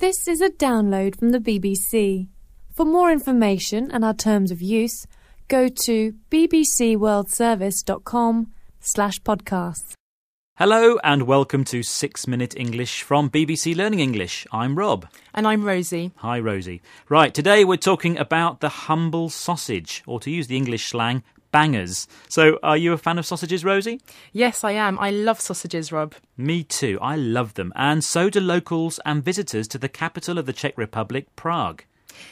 This is a download from the BBC. For more information and our terms of use, go to bbcworldservice.com/podcasts. Hello and welcome to 6 Minute English from BBC Learning English. I'm Rob. And I'm Rosie. Hi, Rosie. Right, today we're talking about the humble sausage, or to use the English slang, bangers. So, are you a fan of sausages, Rosie? Yes, I am. I love sausages, Rob. Me too. I love them. And so do locals and visitors to the capital of the Czech Republic, Prague.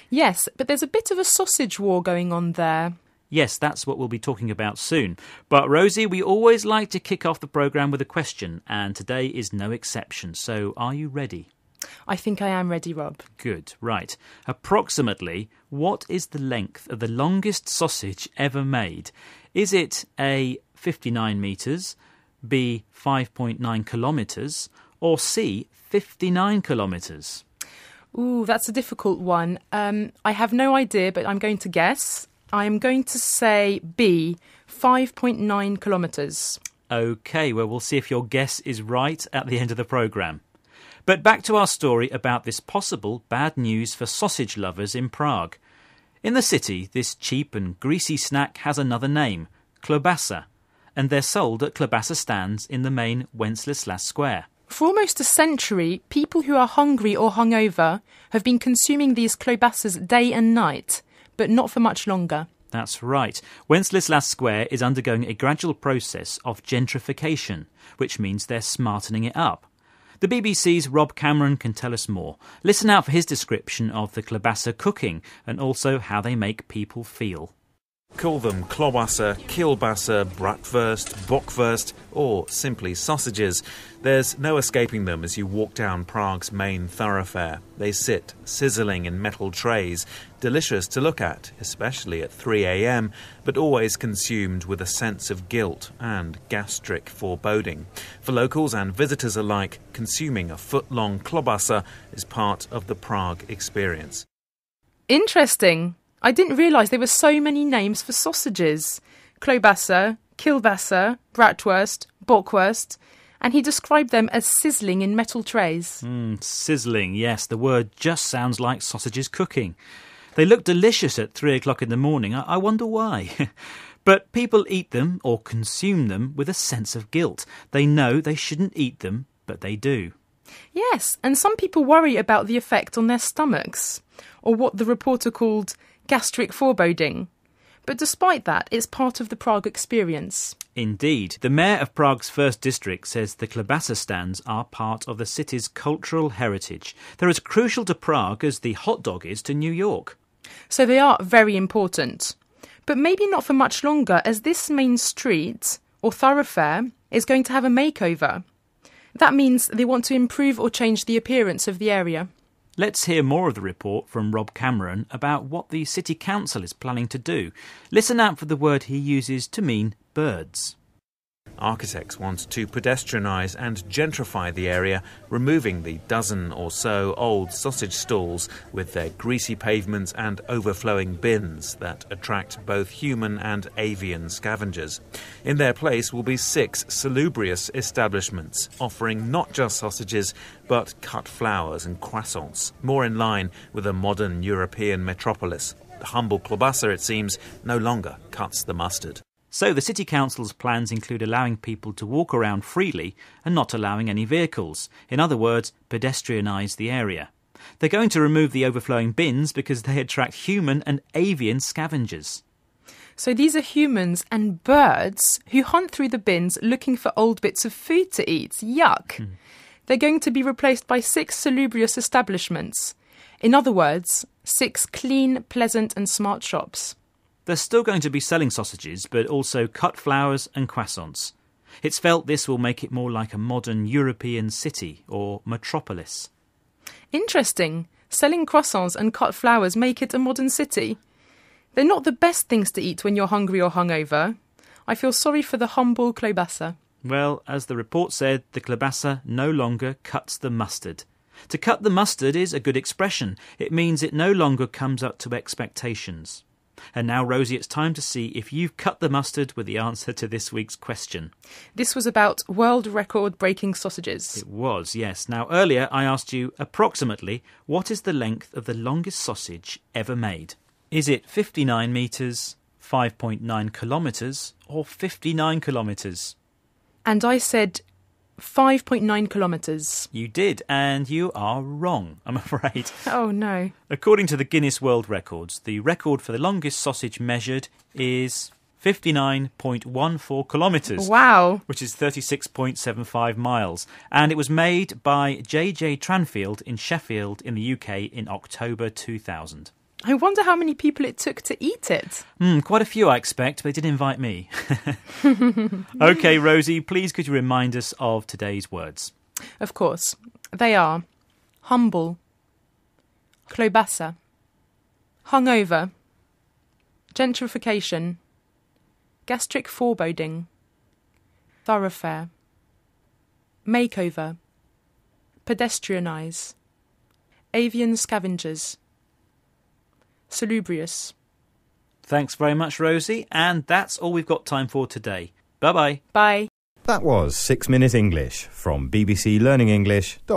Yes, but there's a bit of a sausage war going on there. Yes, that's what we'll be talking about soon. But Rosie, we always like to kick off the programme with a question, and today is no exception. So, are you ready? I think I am ready, Rob. Good, right. Approximately, what is the length of the longest sausage ever made? Is it A, 59 metres, B, 5.9 kilometres, or C, 59 kilometres? Ooh, that's a difficult one. I have no idea, but I'm going to guess. I'm going to say B, 5.9 kilometres. OK, well, we'll see if your guess is right at the end of the programme. But back to our story about this possible bad news for sausage lovers in Prague. In the city, this cheap and greasy snack has another name, klobasa, and they're sold at klobasa stands in the main Wenceslas Square. For almost a century, people who are hungry or hungover have been consuming these klobasas day and night, but not for much longer. That's right. Wenceslas Square is undergoing a gradual process of gentrification, which means they're smartening it up. The BBC's Rob Cameron can tell us more. Listen out for his description of the klobasa cooking and also how they make people feel. Call them klobasa, kielbasa, bratwurst, bockwurst, or simply sausages. There's no escaping them as you walk down Prague's main thoroughfare. They sit sizzling in metal trays, delicious to look at, especially at 3 a.m, but always consumed with a sense of guilt and gastric foreboding. For locals and visitors alike, consuming a foot-long klobasa is part of the Prague experience. Interesting. I didn't realise there were so many names for sausages. Klobasa, kielbasa, bratwurst, bockwurst, and he described them as sizzling in metal trays. Sizzling, yes, the word just sounds like sausages cooking. They look delicious at 3 o'clock in the morning. I wonder why. But people eat them or consume them with a sense of guilt. They know they shouldn't eat them, but they do. Yes, and some people worry about the effect on their stomachs, or what the reporter called gastric foreboding. But despite that, it's part of the Prague experience. Indeed. The mayor of Prague's first district says the klobasa stands are part of the city's cultural heritage. They're as crucial to Prague as the hot dog is to New York. So they are very important. But maybe not for much longer, as this main street, or thoroughfare, is going to have a makeover. That means they want to improve or change the appearance of the area. Let's hear more of the report from Rob Cameron about what the City Council is planning to do. Listen out for the word he uses to mean birds. Architects want to pedestrianise and gentrify the area, removing the dozen or so old sausage stalls with their greasy pavements and overflowing bins that attract both human and avian scavengers. In their place will be 6 salubrious establishments, offering not just sausages, but cut flowers and croissants, more in line with a modern European metropolis. The humble klobasa, it seems, no longer cuts the mustard. So the City Council's plans include allowing people to walk around freely and not allowing any vehicles. In other words, pedestrianise the area. They're going to remove the overflowing bins because they attract human and avian scavengers. So these are humans and birds who hunt through the bins looking for old bits of food to eat. Yuck! They're going to be replaced by 6 salubrious establishments. In other words, 6 clean, pleasant and smart shops. They're still going to be selling sausages, but also cut flowers and croissants. It's felt this will make it more like a modern European city or metropolis. Interesting. Selling croissants and cut flowers make it a modern city. They're not the best things to eat when you're hungry or hungover. I feel sorry for the humble klobasa. Well, as the report said, the klobasa no longer cuts the mustard. To cut the mustard is a good expression. It means it no longer comes up to expectations. And now, Rosie, it's time to see if you've cut the mustard with the answer to this week's question. This was about world record-breaking sausages. It was, yes. Now, earlier I asked you approximately what is the length of the longest sausage ever made? Is it 59 metres, 5.9 kilometres, or 59 kilometres? And I said 5.9 kilometres. You did, and you are wrong, I'm afraid. Oh, no. According to the Guinness World Records, the record for the longest sausage measured is 59.14 kilometres. Wow. Which is 36.75 miles. And it was made by J.J. Tranfield in Sheffield in the UK in October 2000. I wonder how many people it took to eat it. Quite a few, I expect, but they did invite me. OK, Rosie, please could you remind us of today's words? Of course. They are humble, klobasa, hungover, gentrification, gastric foreboding, thoroughfare, makeover, pedestrianise, avian scavengers, salubrious. Thanks very much, Rosie, and that's all we've got time for today. Bye-bye. Bye. That was 6 Minute English from bbclearningenglish.com.